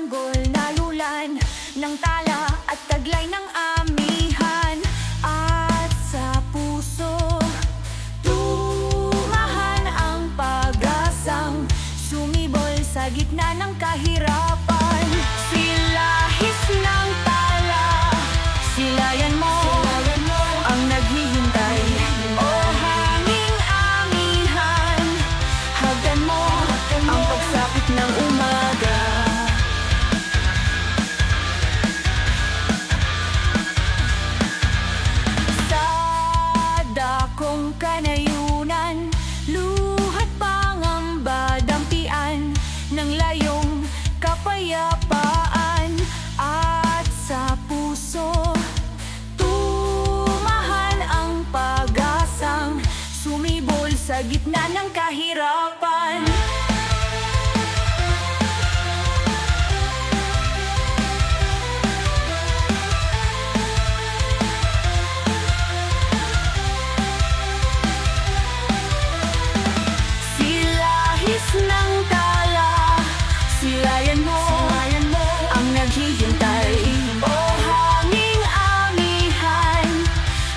sanggol na lulan ng tala at taglay ng amihan. At sa puso tumahan ang pag-asang sumibol sa gitna ng kahirapan. Silahis ng tala, silayan mo ang naghihintay. O hanging amihan, hagdan mo ang pagsapit ng umaga. Sa dakong kanayunan, luhat pangamba dampian ng layong kapayapaan. At sa puso tumahan ang pag-asang sumibol sa gitna ng kahirapan. Silahis ng tala, silayan mo ang naghihintay. O hanging amihan,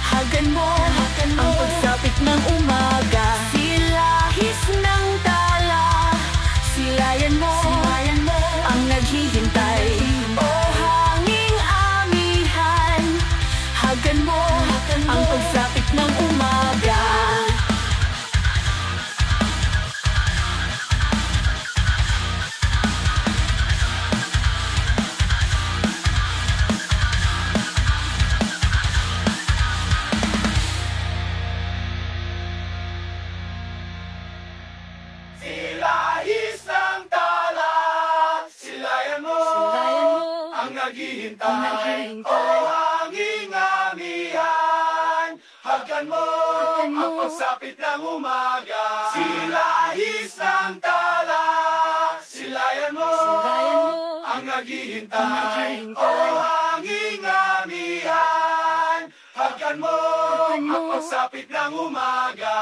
hagdan mo ang pagsapit ng umaga. Silahis ng tala, silayan mo ang naghihintay. O hanging amihan, hagdan mo ang pagsapit ng umaga. Silahis ng tala, silayan mo ang naghihintay. O hanging amihan, hagdan mo ang pagsapit ng umaga. Silahis ng tala, silayan mo ang naghihintay. O hanging amihan, hagdan mo ang pagsapit ng umaga.